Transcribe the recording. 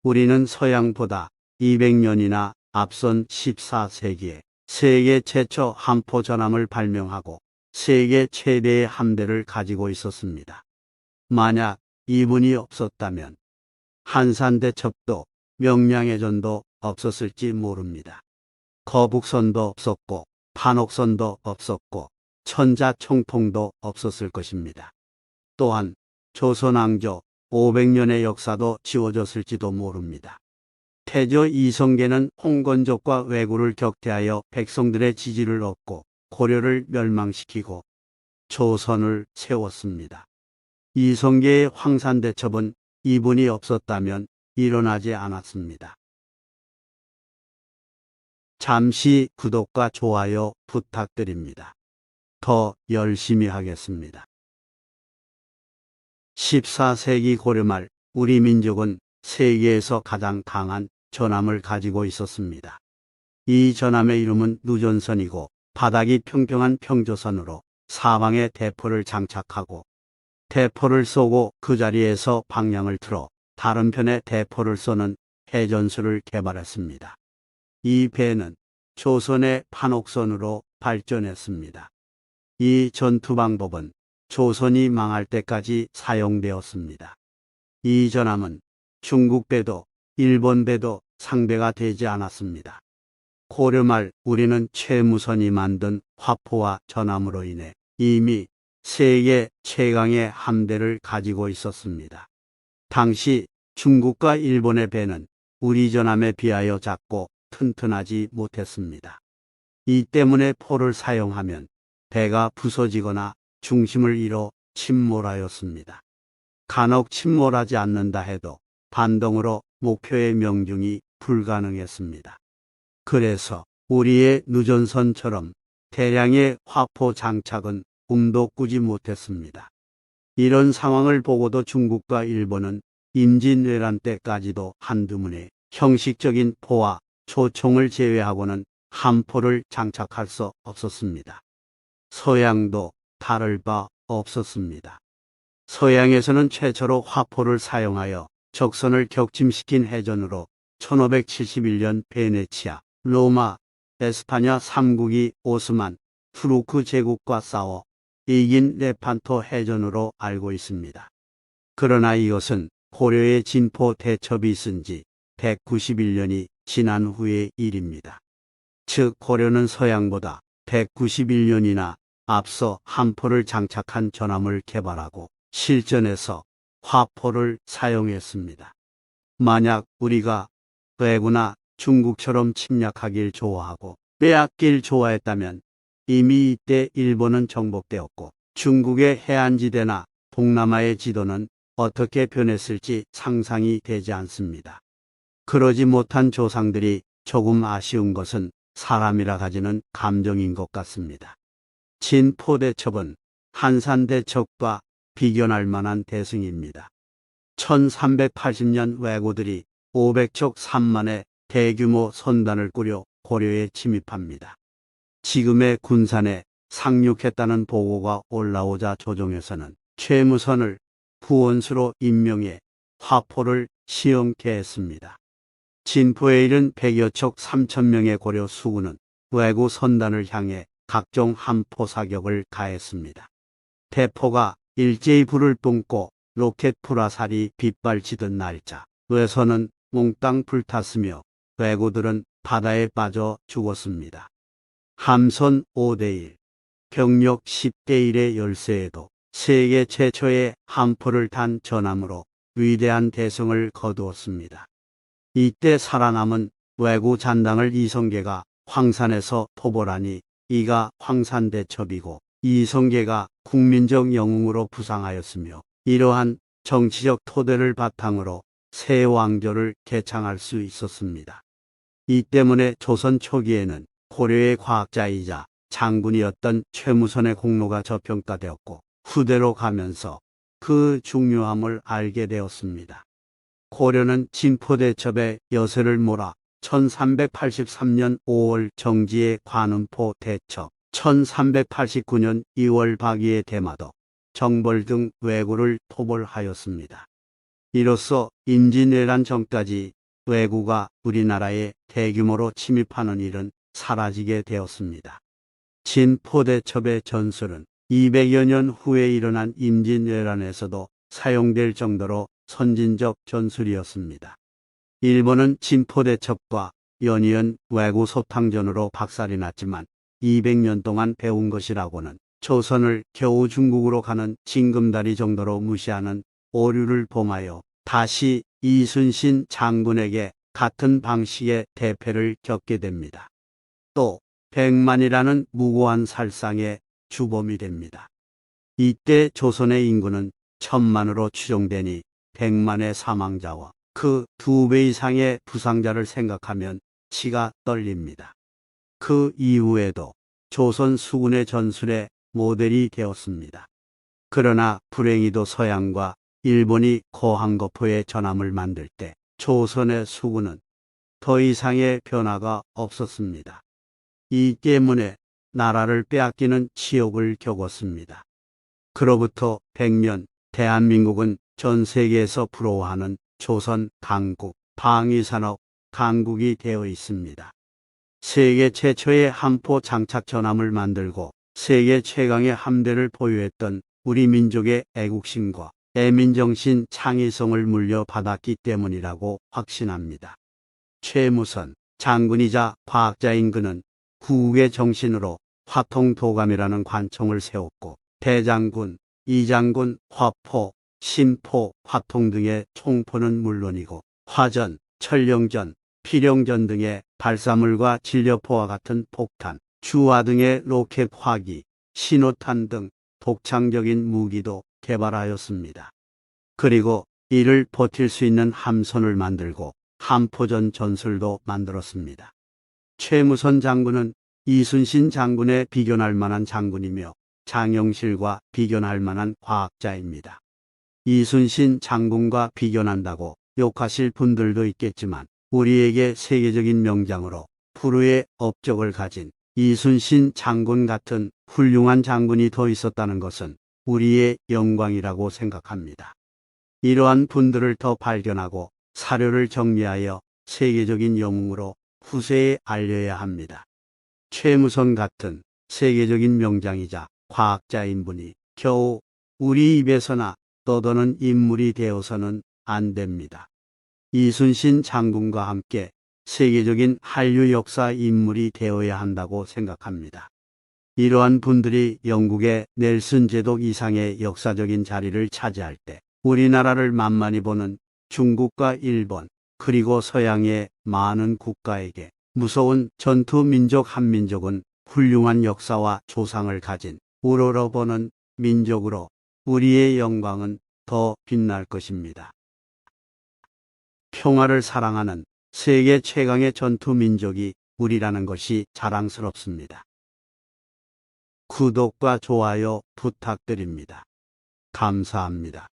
우리는 서양보다 200년이나 앞선 14세기에 세계 최초 함포 전함을 발명하고 세계 최대의 함대를 가지고 있었습니다. 만약 이분이 없었다면 한산대첩도 명량해전도 없었을지 모릅니다. 거북선도 없었고 판옥선도 없었고 천자총통도 없었을 것입니다. 또한 조선왕조 500년의 역사도 지워졌을지도 모릅니다. 태조 이성계는 홍건적과 왜구를 격퇴하여 백성들의 지지를 얻고 고려를 멸망시키고 조선을 세웠습니다. 이성계의 황산대첩은 이분이 없었다면 일어나지 않았습니다. 잠시 구독과 좋아요 부탁드립니다. 더 열심히 하겠습니다. 14세기 고려 말 우리 민족은 세계에서 가장 강한 전함을 가지고 있었습니다. 이 전함의 이름은 누전선이고 바닥이 평평한 평조선으로 사방에 대포를 장착하고 대포를 쏘고 그 자리에서 방향을 틀어 다른 편에 대포를 쏘는 해전수를 개발했습니다. 이 배는 조선의 판옥선으로 발전했습니다. 이 전투 방법은 조선이 망할 때까지 사용되었습니다. 이 전함은 중국 배도 일본 배도 상대가 되지 않았습니다. 고려 말 우리는 최무선이 만든 화포와 전함으로 인해 이미 세계 최강의 함대를 가지고 있었습니다. 당시 중국과 일본의 배는 우리 전함에 비하여 작고 튼튼하지 못했습니다. 이 때문에 포를 사용하면 배가 부서지거나 중심을 잃어 침몰하였습니다. 간혹 침몰하지 않는다 해도 반동으로 목표의 명중이 불가능했습니다. 그래서 우리의 누전선처럼 대량의 화포 장착은 꿈도 꾸지 못했습니다. 이런 상황을 보고도 중국과 일본은 임진왜란 때까지도 한두문의 형식적인 포와 초총을 제외하고는 함포를 장착할 수 없었습니다. 서양도 다를 바 없었습니다. 서양에서는 최초로 화포를 사용하여 적선을 격침시킨 해전으로 1571년 베네치아, 로마, 에스파냐 3국이 오스만, 투르크 제국과 싸워 이긴 레판토 해전으로 알고 있습니다. 그러나 이것은 고려의 진포 대첩이 있은 지 191년이 지난 후의 일입니다. 즉 고려는 서양보다 191년이나 앞서 함포를 장착한 전함을 개발하고 실전에서 화포를 사용했습니다. 만약 우리가 왜구나 중국처럼 침략하길 좋아하고 빼앗길 좋아했다면 이미 이때 일본은 정복되었고 중국의 해안지대나 동남아의 지도는 어떻게 변했을지 상상이 되지 않습니다. 그러지 못한 조상들이 조금 아쉬운 것은 사람이라 가지는 감정인 것 같습니다. 진포대첩은 한산대첩과 비견할 만한 대승입니다. 1380년 왜구들이 500척 3만의 대규모 선단을 꾸려 고려에 침입합니다. 지금의 군산에 상륙했다는 보고가 올라오자 조정에서는 최무선을 부원수로 임명해 화포를 시험케 했습니다. 진포에 이른 100여 척 3,000명의 고려 수군은 왜구 선단을 향해 각종 함포 사격을 가했습니다. 대포가 일제히 불을 뿜고 로켓 불화살이 빗발치던 날짜, 외선은 몽땅 불탔으며 왜구들은 바다에 빠져 죽었습니다. 함선 5대1, 병력 10대1의 열세에도 세계 최초의 함포를 탄 전함으로 위대한 대성을 거두었습니다. 이때 살아남은 왜구 잔당을 이성계가 황산에서 토벌하니 이가 황산대첩이고 이성계가 국민적 영웅으로 부상하였으며 이러한 정치적 토대를 바탕으로 새 왕조를 개창할 수 있었습니다. 이 때문에 조선 초기에는 고려의 과학자이자 장군이었던 최무선의 공로가 저평가되었고 후대로 가면서 그 중요함을 알게 되었습니다. 고려는 진포대첩에 여세를 몰아 1383년 5월 정지의 관음포 대첩, 1389년 2월 박이의 대마도, 정벌 등 왜구를 토벌하였습니다. 이로써 임진왜란 전까지 왜구가 우리나라에 대규모로 침입하는 일은 사라지게 되었습니다. 진포대첩의 전술은 200여 년 후에 일어난 임진왜란에서도 사용될 정도로 선진적 전술이었습니다. 일본은 진포대첩과 연이은 왜구 소탕전으로 박살이 났지만 200년 동안 배운 것이라고는 조선을 겨우 중국으로 가는 징검다리 정도로 무시하는 오류를 범하여 다시 이순신 장군에게 같은 방식의 대패를 겪게 됩니다. 또 백만이라는 무고한 살상의 주범이 됩니다. 이때 조선의 인구는 1000만으로 추정되니 100만의 사망자와 그 2배 이상의 부상자를 생각하면 치가 떨립니다. 그 이후에도 조선 수군의 전술의 모델이 되었습니다. 그러나 불행히도 서양과 일본이 고항거포의 전함을 만들 때 조선의 수군은 더 이상의 변화가 없었습니다. 이 때문에 나라를 빼앗기는 치욕을 겪었습니다. 그로부터 100년 대한민국은 전 세계에서 부러워하는 조선 강국, 방위산업 강국이 되어 있습니다. 세계 최초의 함포 장착 전함을 만들고 세계 최강의 함대를 보유했던 우리 민족의 애국심과 애민정신 창의성을 물려받았기 때문이라고 확신합니다. 최무선 장군이자 과학자인 그는 구국의 정신으로 화통도감이라는 관청을 세웠고 대장군, 이장군, 화포, 신포, 화통 등의 총포는 물론이고 화전, 천령전, 필령전 등의 발사물과 진려포와 같은 폭탄, 주화 등의 로켓 화기, 신호탄 등 독창적인 무기도 개발하였습니다. 그리고 이를 버틸 수 있는 함선을 만들고 함포전 전술도 만들었습니다. 최무선 장군은 이순신 장군에 비견할 만한 장군이며 장영실과 비견할 만한 과학자입니다. 이순신 장군과 비견한다고 욕하실 분들도 있겠지만 우리에게 세계적인 명장으로 불후의 업적을 가진 이순신 장군 같은 훌륭한 장군이 더 있었다는 것은 우리의 영광이라고 생각합니다. 이러한 분들을 더 발견하고 사료를 정리하여 세계적인 영웅으로 후세에 알려야 합니다. 최무선 같은 세계적인 명장이자 과학자인 분이 겨우 우리 입에서나 떠도는 인물이 되어서는 안 됩니다. 이순신 장군과 함께 세계적인 한류 역사 인물이 되어야 한다고 생각합니다. 이러한 분들이 영국의 넬슨 제독 이상의 역사적인 자리를 차지할 때 우리나라를 만만히 보는 중국과 일본 그리고 서양의 많은 국가에게 무서운 전투 민족 한민족은 훌륭한 역사와 조상을 가진 우러러보는 민족으로 우리의 영광은 더 빛날 것입니다. 평화를 사랑하는 세계 최강의 전투 민족이 우리라는 것이 자랑스럽습니다. 구독과 좋아요 부탁드립니다. 감사합니다.